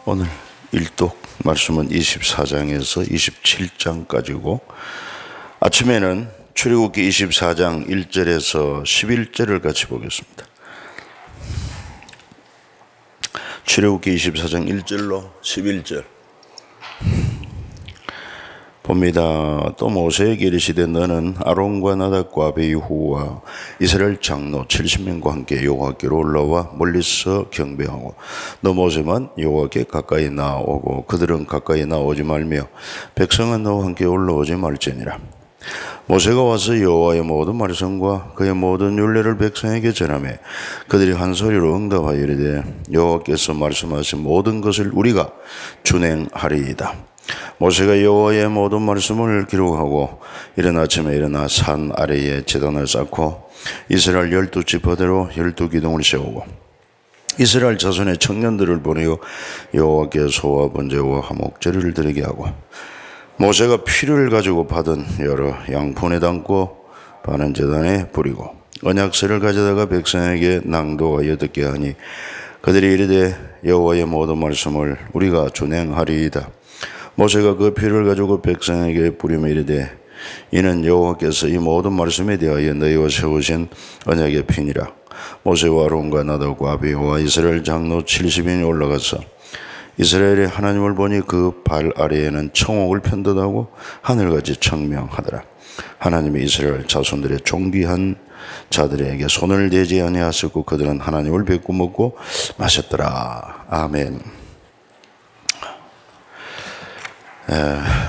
오늘 일독 말씀은 24장에서 27장까지고 아침에는 출애굽기 24장 1절에서 11절을 같이 보겠습니다. 출애굽기 24장 1절로 11절 봅니다. 또 모세에게 이르시되 너는 아론과 나답과 아비후와 이스라엘 장로 70명과 함께 여호와께로 올라와 멀리서 경배하고 너 모세만 여호와께 가까이 나오고 그들은 가까이 나오지 말며 백성은 너와 함께 올라오지 말지니라. 모세가 와서 여호와의 모든 말씀과 그의 모든 율례를 백성에게 전하며 그들이 한 소리로 응답하여 이르되 여호와께서 말씀하신 모든 것을 우리가 준행하리이다. 모세가 여호와의 모든 말씀을 기록하고 이른 아침에 일어나 산 아래에 제단을 쌓고 이스라엘 12지파대로 12기둥을 세우고 이스라엘 자손의 청년들을 보내어 여호와께 소와 번제와 화목제를 드리게 하고 모세가 피를 가지고 받은 여러 양푼에 담고 바는 제단에 뿌리고 언약서를 가져다가 백성에게 낭독하여 듣게 하니 그들이 이르되 여호와의 모든 말씀을 우리가 준행하리이다. 모세가 그 피를 가지고 백성에게 뿌리며 이르되 이는 여호와께서 이 모든 말씀에 대하여 너희와 세우신 언약의 피니라. 모세와 아론과 나답과 아비후와 이스라엘 장로 70인이 올라가서 이스라엘의 하나님을 보니 그 발 아래에는 청옥을 편듯하고 하늘같이 청명하더라. 하나님이 이스라엘 자손들의 존귀한 자들에게 손을 대지 아니하셨고 그들은 하나님을 뵙고 먹고 마셨더라. 아멘.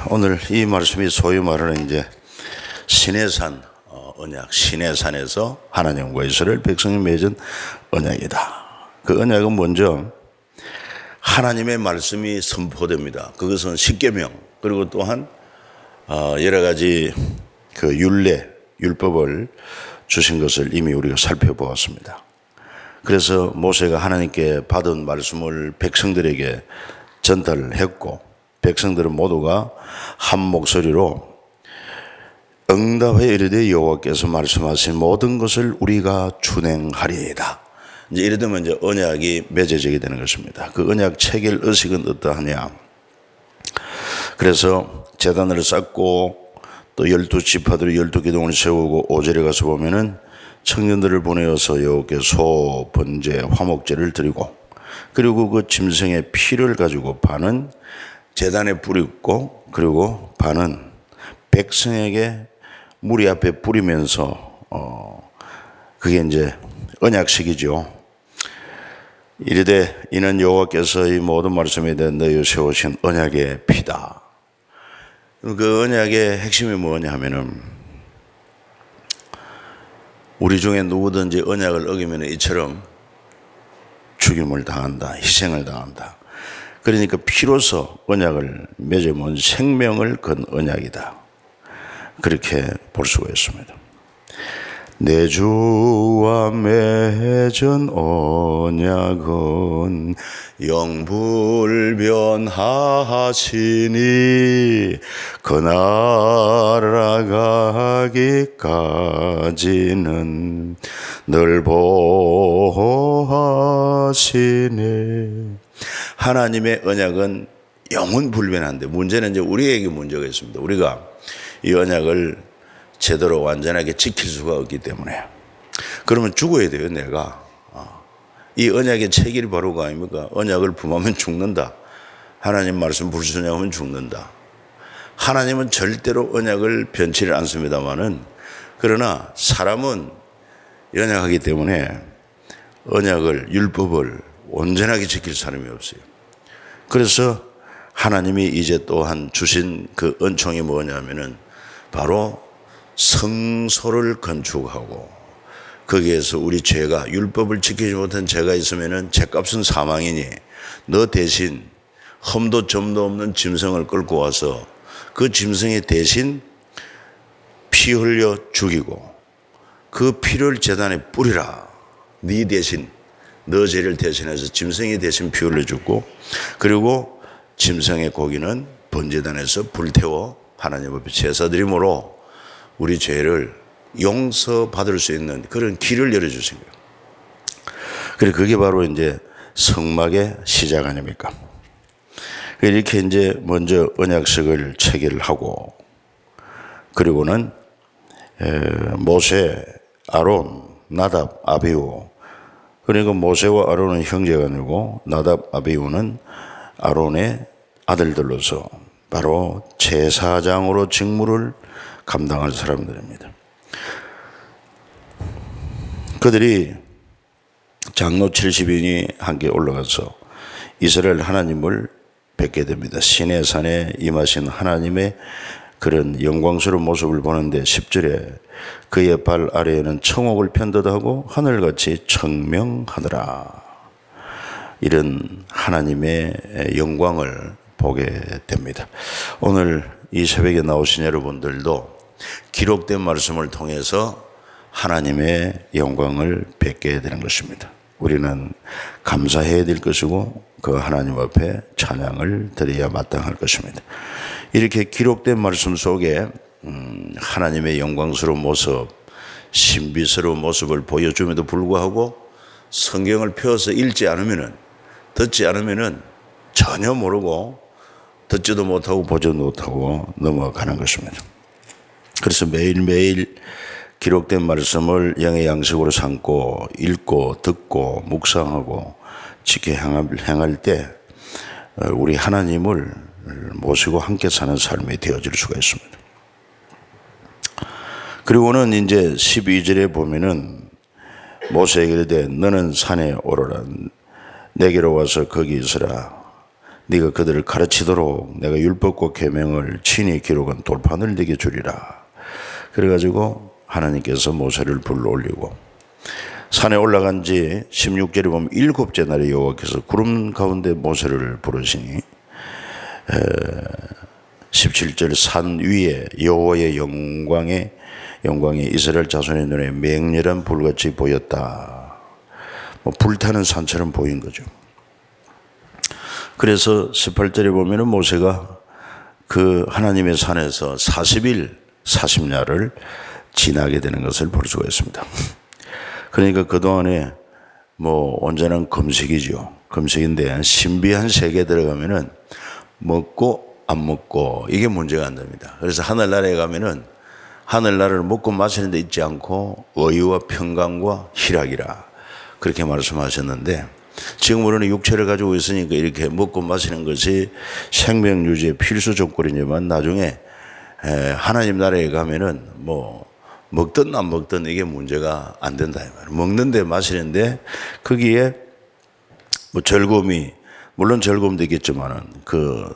오늘 이 말씀이 소위 말하는 이제 시내산 언약, 시내산에서 하나님과 이스라엘 백성이 맺은 언약이다. 그 언약은 먼저 하나님의 말씀이 선포됩니다. 그것은 십계명 그리고 또한 여러 가지 그 율법을 주신 것을 이미 우리가 살펴보았습니다. 그래서 모세가 하나님께 받은 말씀을 백성들에게 전달을 했고 백성들은 모두가 한 목소리로 응답하여 이르되 여호와께서 말씀하신 모든 것을 우리가 준행하리이다. 이제 이래 되면 이제 언약이 맺어지게 되는 것입니다. 그 언약 체결 의식은 어떠하냐? 그래서 제단을 쌓고 또 12지파들이 12기둥을 세우고 5절에 가서 보면은 청년들을 보내어서 여호와께 소, 번제, 화목제를 드리고 그리고 그 짐승의 피를 가지고 반은 제단에 뿌리고 그리고 반은 백성에게 무리 앞에 뿌리면서 그게 이제 언약식이죠. 이르되 이는 여호와께서 이 모든 말씀에 대한 너희 세우신 언약의 피다. 그 언약의 핵심이 뭐냐 하면은 우리 중에 누구든지 언약을 어기면 이처럼 죽임을 당한다, 희생을 당한다. 그러니까 피로서 언약을 맺으면 생명을 건 언약이다. 그렇게 볼 수가 있습니다. 내 주와 맺은 언약은 영불변하시니 그 나라 가기까지는 늘 보호하시네. 하나님의 언약은 영원 불변한데 문제는 이제 우리에게 문제가 있습니다. 우리가 이 언약을 제대로 완전하게 지킬 수가 없기 때문에 그러면 죽어야 돼요. 내가 이 언약의 체결이 바로 그 아닙니까? 언약을 범하면 죽는다. 하나님 말씀 불순종하면 죽는다. 하나님은 절대로 언약을 변치를 않습니다만은 그러나 사람은 언약하기 때문에 언약을 율법을 온전하게 지킬 사람이 없어요. 그래서 하나님이 이제 또한 주신 그 은총이 뭐냐면은 바로 성소를 건축하고 거기에서 우리 죄가 율법을 지키지 못한 죄가 있으면은 죄값은 사망이니 너 대신 흠도 점도 없는 짐승을 끌고 와서 그 짐승이 대신 피 흘려 죽이고 그 피를 제단에 뿌리라. 네 대신 너 죄를 대신해서 짐승이 대신 피 흘려 죽고 그리고 짐승의 고기는 번제단에서 불태워 하나님 앞에 제사드림으로 우리 죄를 용서받을 수 있는 그런 길을 열어주신 거예요. 그리고 그게 바로 이제 성막의 시작 아닙니까? 이렇게 이제 먼저 언약식을 체결하고, 그리고는 모세, 아론, 나답, 아비후. 그러니까 모세와 아론은 형제가 아니고 나답, 아비후는 아론의 아들들로서 바로 제사장으로 직무를 감당할 사람들입니다. 그들이 장로 70인이 함께 올라가서 이스라엘 하나님을 뵙게 됩니다. 시내 산에 임하신 하나님의 그런 영광스러운 모습을 보는데 10절에 그의 발 아래에는 청옥을 편듯하고 하늘같이 청명하더라. 이런 하나님의 영광을 보게 됩니다. 오늘 이 새벽에 나오신 여러분들도 기록된 말씀을 통해서 하나님의 영광을 뵙게 되는 것입니다. 우리는 감사해야 될 것이고 그 하나님 앞에 찬양을 드려야 마땅할 것입니다. 이렇게 기록된 말씀 속에 하나님의 영광스러운 모습, 신비스러운 모습을 보여줌에도 불구하고 성경을 펴서 읽지 않으면은, 듣지 않으면은 전혀 모르고 듣지도 못하고 보지도 못하고 넘어가는 것입니다. 그래서 매일매일 기록된 말씀을 영의 양식으로 삼고 읽고 듣고 묵상하고 지켜 행할 때 우리 하나님을 모시고 함께 사는 삶이 되어질 수가 있습니다. 그리고는 이제 12절에 보면은 모세에게 이르되 너는 산에 오르라. 내게로 와서 거기 있으라. 네가 그들을 가르치도록 내가 율법과 계명을 친히 기록한 돌판을 네게 주리라. 그래가지고 하나님께서 모세를 불러 올리고 산에 올라간 지 16절에 보면 7째 날에 여호와께서 구름 가운데 모세를 부르시니 17절 산 위에 여호와의 영광이 이스라엘 자손의 눈에 맹렬한 불같이 보였다. 불타는 산처럼 보인 거죠. 그래서 18절에 보면은 모세가 그 하나님의 산에서 40일 40야를 지나게 되는 것을 볼 수가 있습니다. 그러니까 그동안에 온전한 금식이죠. 금식인데 신비한 세계에 들어가면은 먹고 안 먹고 이게 문제가 안 됩니다. 그래서 하늘나라에 가면은 하늘나라를 먹고 마시는 데 있지 않고 의와 평강과 희락이라 그렇게 말씀하셨는데, 지금 우리는 육체를 가지고 있으니까 이렇게 먹고 마시는 것이 생명 유지의 필수 조건이지만 나중에 하나님 나라에 가면은 먹든 안 먹든 이게 문제가 안 된다. 먹는데 마시는데 거기에 즐거움이, 물론 즐거움도 있겠지만은 그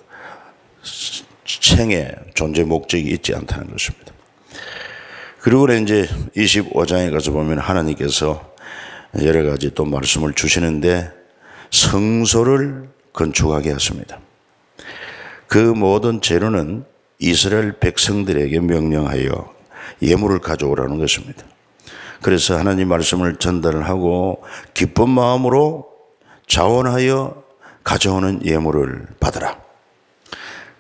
생의 존재 목적이 있지 않다는 것입니다. 그리고 이제 25장에 가서 보면 하나님께서 여러 가지 또 말씀을 주시는데 성소를 건축하게 하십니다. 그 모든 재료는 이스라엘 백성들에게 명령하여 예물을 가져오라는 것입니다. 그래서 하나님 말씀을 전달을 하고 기쁜 마음으로 자원하여 가져오는 예물을 받으라.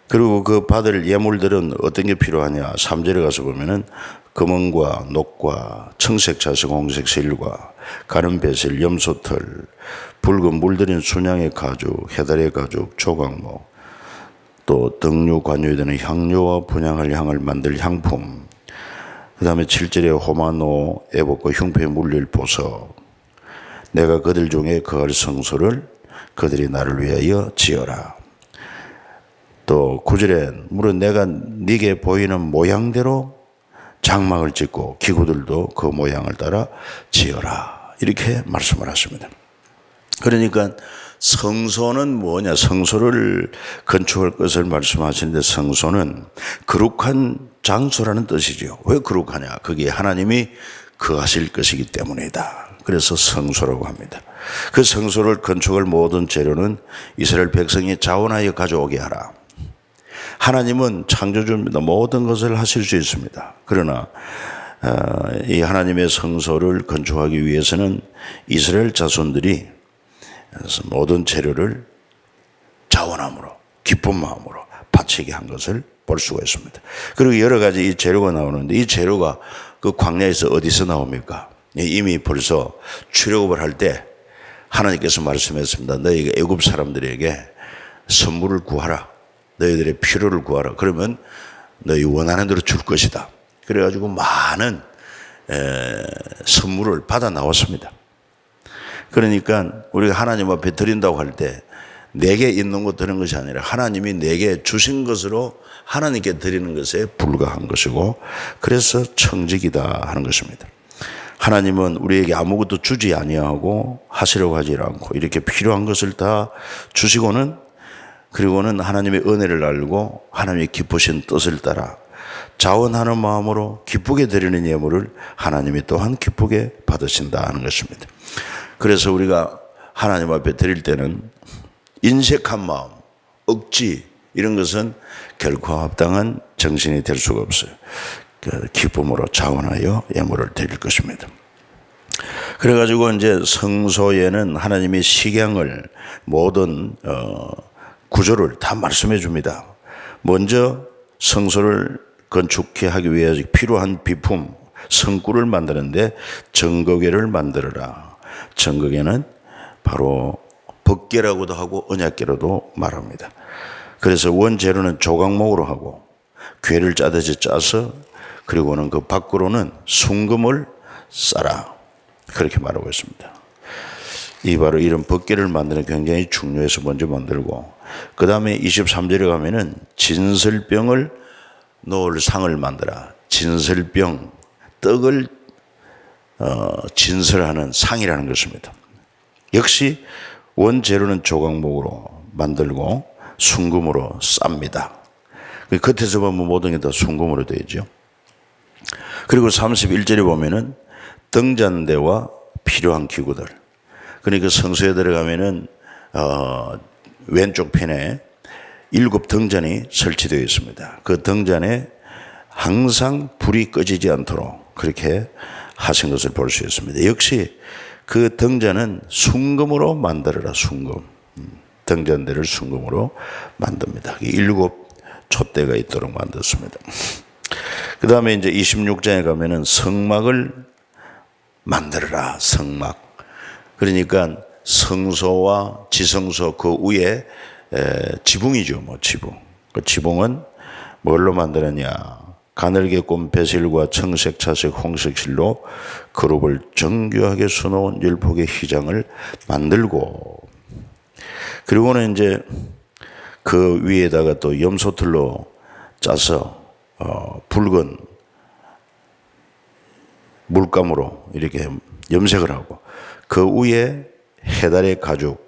그리고 그 받을 예물들은 어떤 게 필요하냐. 3절에 가서 보면은 금은과 녹과 청색 자색 홍색 실과 가른 배실 염소털 붉은 물들인 순양의 가죽 해달의 가죽 조각목 또 등류 관유에 되는 향료와 분향할 향을 만들 향품, 그 다음에 7절에 호마노 애복과 흉패에 물릴 보석, 내가 그들 중에 거할 성소를 그들이 나를 위하여 지어라. 또 9절에 물은 내가 네게 보이는 모양대로 장막을 짓고 기구들도 그 모양을 따라 지어라. 이렇게 말씀을 하십니다. 그러니까 성소는 뭐냐? 성소를 건축할 것을 말씀하시는데 성소는 거룩한 장소라는 뜻이죠. 왜 거룩하냐? 거기에 하나님이 거하실 것이기 때문이다. 그래서 성소라고 합니다. 그 성소를 건축할 모든 재료는 이스라엘 백성이 자원하여 가져오게 하라. 하나님은 창조주입니다. 모든 것을 하실 수 있습니다. 그러나 이 하나님의 성소를 건축하기 위해서는 이스라엘 자손들이 모든 재료를 자원함으로 기쁜 마음으로 바치게 한 것을 볼 수가 있습니다. 그리고 여러 가지 이 재료가 나오는데 이 재료가 그 광야에서 어디서 나옵니까? 이미 벌써 출애굽을 할 때 하나님께서 말씀했습니다. 너희가 애굽 사람들에게 선물을 구하라. 너희들의 필요를 구하라. 그러면 너희 원하는 대로 줄 것이다. 그래가지고 많은 선물을 받아 나왔습니다. 그러니까 우리가 하나님 앞에 드린다고 할 때 내게 있는 것 드리는 것이 아니라 하나님이 내게 주신 것으로 하나님께 드리는 것에 불과한 것이고, 그래서 청직이다 하는 것입니다. 하나님은 우리에게 아무것도 주지 아니하고 하시려고 하지 않고 이렇게 필요한 것을 다 주시고는, 그리고는 하나님의 은혜를 알고 하나님의 기쁘신 뜻을 따라 자원하는 마음으로 기쁘게 드리는 예물을 하나님이 또한 기쁘게 받으신다 하는 것입니다. 그래서 우리가 하나님 앞에 드릴 때는 인색한 마음, 억지 이런 것은 결코 합당한 정신이 될 수가 없어요. 기쁨으로 자원하여 예물을 드릴 것입니다. 그래가지고 이제 성소에는 하나님의 식양을 모든 구조를 다 말씀해 줍니다. 먼저 성소를 건축해 하기 위해 필요한 비품, 성구를 만드는데 정거궤를 만들어라. 정거궤는 바로 법궤라고도 하고 언약궤로도 말합니다. 그래서 원재료는 조각목으로 하고 궤를 짜듯이 짜서, 그리고는 그 밖으로는 순금을 싸라. 그렇게 말하고 있습니다. 이 바로 이런 법궤를 만드는 게 굉장히 중요해서 먼저 만들고, 그 다음에 23절에 가면은 진설병을 놓을 상을 만들어. 진설병, 떡을 진설하는 상이라는 것입니다. 역시 원재료는 조각목으로 만들고 순금으로 쌉니다. 그 겉에서 보면 모든 게 다 순금으로 되죠. 그리고 31절에 보면은 등잔대와 필요한 기구들. 그러니까 성소에 들어가면은 왼쪽 편에 7 등잔이 설치되어 있습니다. 그 등잔에 항상 불이 꺼지지 않도록 그렇게 하신 것을 볼 수 있습니다. 역시 그 등잔은 순금으로 만들어라. 순금. 등잔대를 순금으로 만듭니다. 7 촛대가 있도록 만들었습니다. 그 다음에 이제 26장에 가면은 성막을 만들어라. 성막. 그러니까 성소와 지성소 그 위에 지붕이죠. 지붕. 그 지붕은 뭘로 만드느냐. 가늘게 꼰 배실과 청색, 차색, 홍색 실로 그룹을 정교하게 수놓은 10폭의 휘장을 만들고, 그리고는 이제 그 위에다가 또 염소틀로 짜서 붉은 물감으로 이렇게 염색을 하고, 그 위에 해달의 가죽,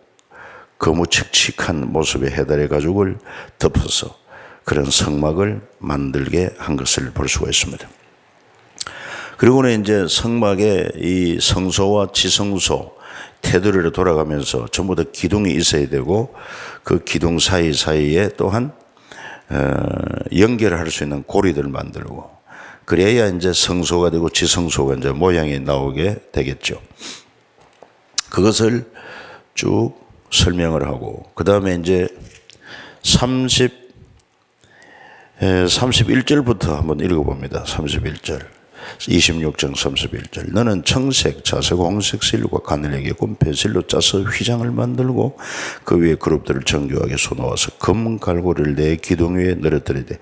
거무칙칙한 모습의 해달의 가죽을 덮어서 그런 성막을 만들게 한 것을 볼 수가 있습니다. 그리고는 이제 성막에 이 성소와 지성소 테두리로 돌아가면서 전부 다 기둥이 있어야 되고, 그 기둥 사이사이에 또한 연결할 수 있는 고리들을 만들고, 그래야 이제 성소가 되고 지성소가 이제 모양이 나오게 되겠죠. 그것을 쭉 설명을 하고, 그 다음에 이제 31절부터 한번 읽어봅니다. 31절. 26장 31절. 너는 청색, 자색, 홍색 실과 가늘게 꼰 배실로 짜서 휘장을 만들고 그 위에 그룹들을 정교하게 수놓아서 검은 갈고리를 내 기둥 위에 늘어뜨리되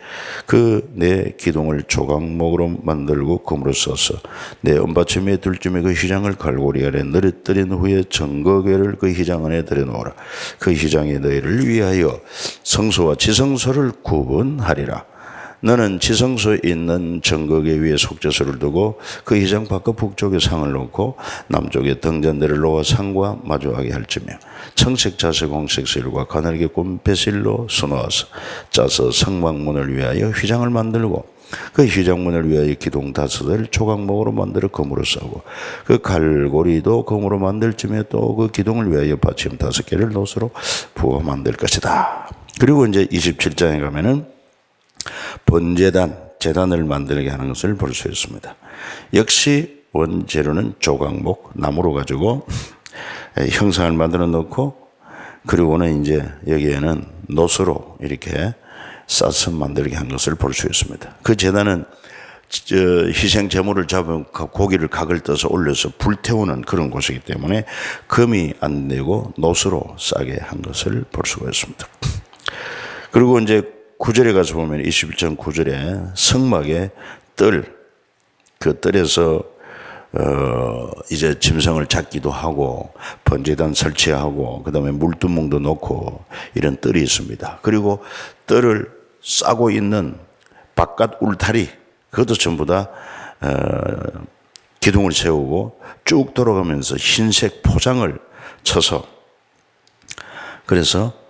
그 내 기둥을 조각목으로 만들고 금으로 써서 내 은받침 위에 둘쯤에 그 휘장을 갈고리 아래 늘어뜨린 후에 정거궤를 그 휘장 안에 들여놓으라. 그 휘장이 너희를 위하여 성소와 지성소를 구분하리라. 너는 지성소에 있는 정거궤 위에 속죄소를 두고 그 휘장 바깥 북쪽에 상을 놓고 남쪽에 등잔대를 놓아 상과 마주하게 할지며 청색, 자색, 홍색 실과 가늘게 꼰 배실로 수놓아서 짜서 성막문을 위하여 휘장을 만들고 그 휘장문을 위하여 기둥 5을 조각목으로 만들어 금으로 싸고 그 갈고리도 금으로 만들지며 또 그 기둥을 위하여 받침 5개를 노수로 부어 만들 것이다. 그리고 이제 27장에 가면은 번제단, 제단을 만들게 하는 것을 볼 수 있습니다. 역시 원재료는 조각목, 나무로 가지고 형상을 만들어 놓고, 그리고는 이제 여기에는 노수로 이렇게 싸서 만들게 한 것을 볼 수 있습니다. 그 제단은 희생 제물을 잡은 고기를 각을 떠서 올려서 불태우는 그런 곳이기 때문에 금이 안 되고 노수로 싸게 한 것을 볼 수가 있습니다. 그리고 이제 9절에 가서 보면 21장 9절에 성막에 그 뜰에서 이제 짐승을 잡기도 하고 번제단 설치하고 그다음에 물두멍도 놓고 이런 뜰이 있습니다. 그리고 뜰을 싸고 있는 바깥 울타리 그것도 전부 다 기둥을 세우고 쭉 돌아가면서 흰색 포장을 쳐서 그래서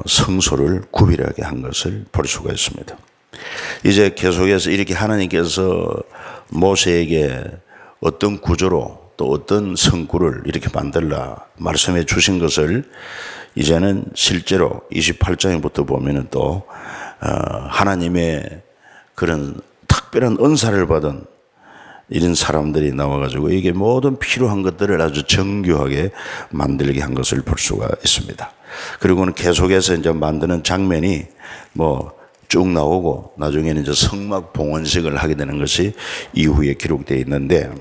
성소를 구별하게 한 것을 볼 수가 있습니다. 이제 계속해서 이렇게 하나님께서 모세에게 어떤 구조로 또 어떤 성구를 이렇게 만들라 말씀해 주신 것을 이제는 실제로 28장부터 보면은 또 하나님의 그런 특별한 은사를 받은 이런 사람들이 나와가지고 이게 모든 필요한 것들을 아주 정교하게 만들게 한 것을 볼 수가 있습니다. 그리고는 계속해서 이제 만드는 장면이 쭉 나오고 나중에는 이제 성막 봉헌식을 하게 되는 것이 이후에 기록되어 있는데,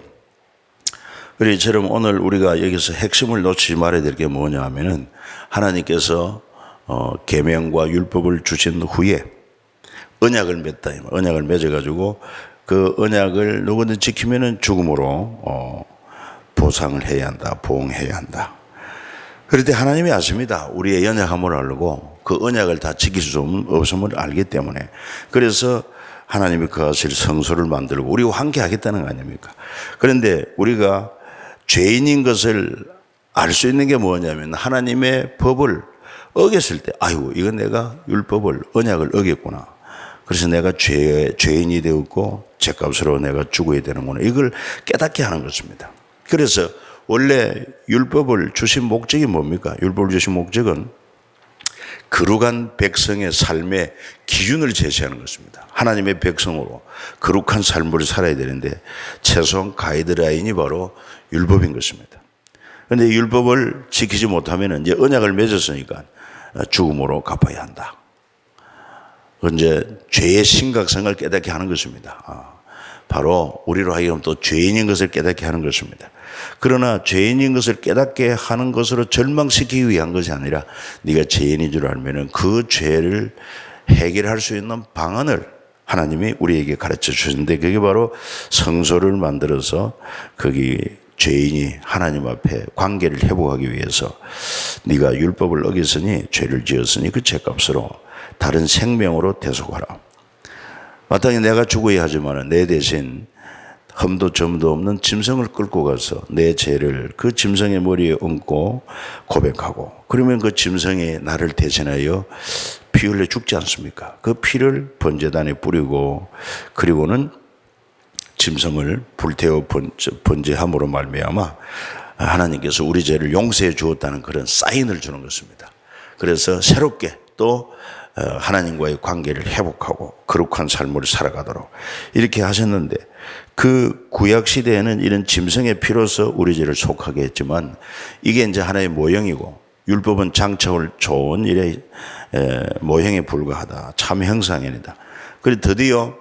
그래서 이처럼 오늘 우리가 여기서 핵심을 놓치지 말아야 될 게 뭐냐 하면은 하나님께서 계명과 율법을 주신 후에 언약을 맺다. 언약을 맺어가지고 그 언약을 누구든 지키면은 죽음으로 보상을 해야 한다, 보응해야 한다. 그런데 하나님이 아십니다. 우리의 연약함을 알고 그 언약을 다 지킬 수 없음을 알기 때문에 그래서 하나님이 그 하실 성소를 만들고 우리와 함께 하겠다는 거 아닙니까? 그런데 우리가 죄인인 것을 알 수 있는 게 뭐냐면 하나님의 법을 어겼을 때 아이고 이건 내가 율법을 언약을 어겼구나. 그래서 내가 죄인이 되었고 죄값으로 내가 죽어야 되는구나. 이걸 깨닫게 하는 것입니다. 그래서 원래 율법을 주신 목적이 뭡니까? 율법을 주신 목적은 거룩한 백성의 삶의 기준을 제시하는 것입니다. 하나님의 백성으로 거룩한 삶을 살아야 되는데 최소한 가이드라인이 바로 율법인 것입니다. 그런데 율법을 지키지 못하면 이제 언약을 맺었으니까 죽음으로 갚아야 한다. 이제 죄의 심각성을 깨닫게 하는 것입니다. 바로 우리로 하여금 또 죄인인 것을 깨닫게 하는 것입니다. 그러나 죄인인 것을 깨닫게 하는 것으로 절망시키기 위한 것이 아니라 네가 죄인인 줄 알면은 그 죄를 해결할 수 있는 방안을 하나님이 우리에게 가르쳐 주시는데 그게 바로 성소를 만들어서 거기 죄인이 하나님 앞에 관계를 회복하기 위해서 네가 율법을 어겼으니 죄를 지었으니 그 죄값으로 다른 생명으로 대속하라. 마땅히 내가 죽어야 하지만 내 대신 흠도 점도 없는 짐승을 끌고 가서 내 죄를 그 짐승의 머리에 얹고 고백하고 그러면 그 짐승이 나를 대신하여 피 흘려 죽지 않습니까? 그 피를 번제단에 뿌리고 그리고는 짐승을 불태워 번제함으로 말미암아 하나님께서 우리 죄를 용서해 주었다는 그런 사인을 주는 것입니다. 그래서 새롭게 또 하나님과의 관계를 회복하고 거룩한 삶을 살아가도록 이렇게 하셨는데 그 구약 시대에는 이런 짐승의 피로서 우리 죄를 속하게 했지만 이게 이제 하나의 모형이고 율법은 장척을 좋은 일의 모형에 불과하다. 참 형상이다. 그리고 드디어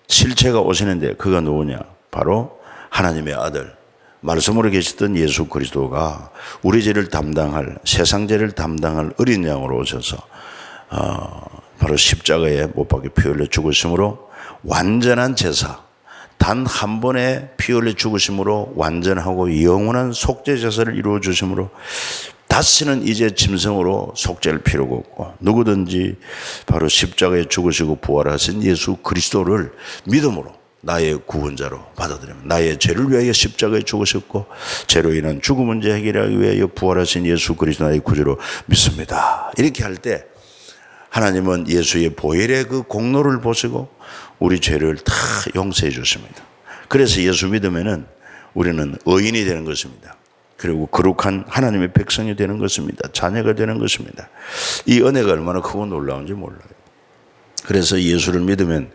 실체가 오시는데 그가 누구냐? 바로 하나님의 아들 말씀으로 계시던 예수 그리스도가 우리 죄를 담당할 세상 죄를 담당할 어린 양으로 오셔서 바로 십자가에 못 박혀 피 흘려 죽으심으로 완전한 제사 단 한 번에 피 흘려 죽으심으로 완전하고 영원한 속죄 제사를 이루어 주심으로 다시는 이제 짐승으로 속죄할 필요가 없고 누구든지 바로 십자가에 죽으시고 부활하신 예수 그리스도를 믿음으로 나의 구원자로 받아들이면 나의 죄를 위하여 십자가에 죽으셨고 죄로 인한 죽음 문제 해결하기 위하여 부활하신 예수 그리스도 나의 구주로 믿습니다. 이렇게 할 때 하나님은 예수의 보혈의 그 공로를 보시고 우리 죄를 다 용서해 주십니다. 그래서 예수 믿으면은 우리는 의인이 되는 것입니다. 그리고 거룩한 하나님의 백성이 되는 것입니다. 자녀가 되는 것입니다. 이 은혜가 얼마나 크고 놀라운지 몰라요. 그래서 예수를 믿으면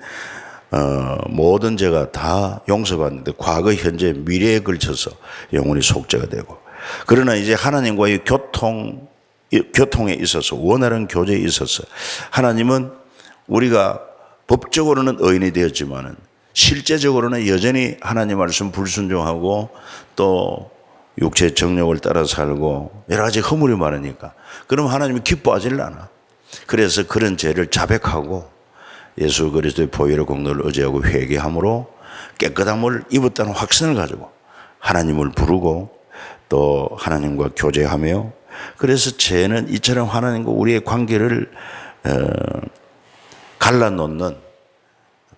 모든 죄가 다 용서받는데 과거, 현재, 미래에 걸쳐서 영원히 속죄가 되고 그러나 이제 하나님과의 교통에 있어서 원활한 교제에 있어서 하나님은 우리가 법적으로는 의인이 되었지만은 실제적으로는 여전히 하나님 말씀 불순종하고 또 육체의 정욕을 따라 살고 여러 가지 허물이 많으니까 그럼 하나님이 기뻐하질 않아. 그래서 그런 죄를 자백하고 예수 그리스도의 보혈의 공로를 의지하고 회개함으로 깨끗함을 입었다는 확신을 가지고 하나님을 부르고 또 하나님과 교제하며, 그래서 죄는 이처럼 하나님과 우리의 관계를 갈라놓는,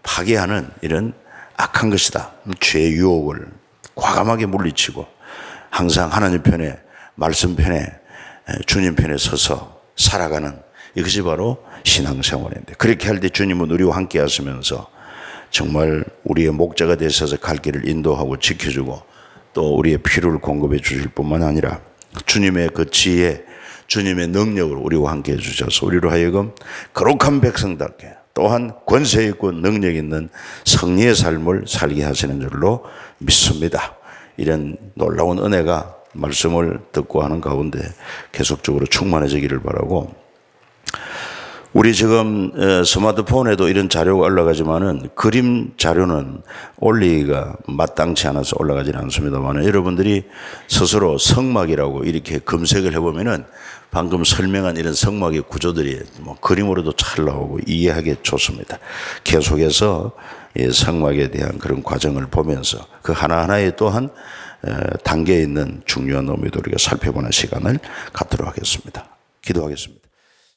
파괴하는 이런 악한 것이다. 죄의 유혹을 과감하게 물리치고 항상 하나님 편에, 말씀 편에, 주님 편에 서서 살아가는, 이것이 바로 신앙생활인데, 그렇게 할 때 주님은 우리와 함께 하시면서 정말 우리의 목자가 되셔서 갈 길을 인도하고 지켜주고 또 우리의 필요를 공급해 주실 뿐만 아니라 주님의 그 지혜, 주님의 능력으로 우리와 함께 해주셔서 우리로 하여금 거룩한 백성답게 또한 권세 있고 능력 있는 성리의 삶을 살게 하시는 줄로 믿습니다. 이런 놀라운 은혜가 말씀을 듣고 하는 가운데 계속적으로 충만해지기를 바라고, 우리 지금 스마트폰에도 이런 자료가 올라가지만은 그림 자료는 올리기가 마땅치 않아서 올라가지는 않습니다만, 여러분들이 스스로 성막이라고 이렇게 검색을 해보면은 방금 설명한 이런 성막의 구조들이 뭐 그림으로도 잘 나오고 이해하기 좋습니다. 계속해서 성막에 대한 그런 과정을 보면서 그 하나하나에 또한 단계에 있는 중요한 의미도 우리가 살펴보는 시간을 갖도록 하겠습니다. 기도하겠습니다.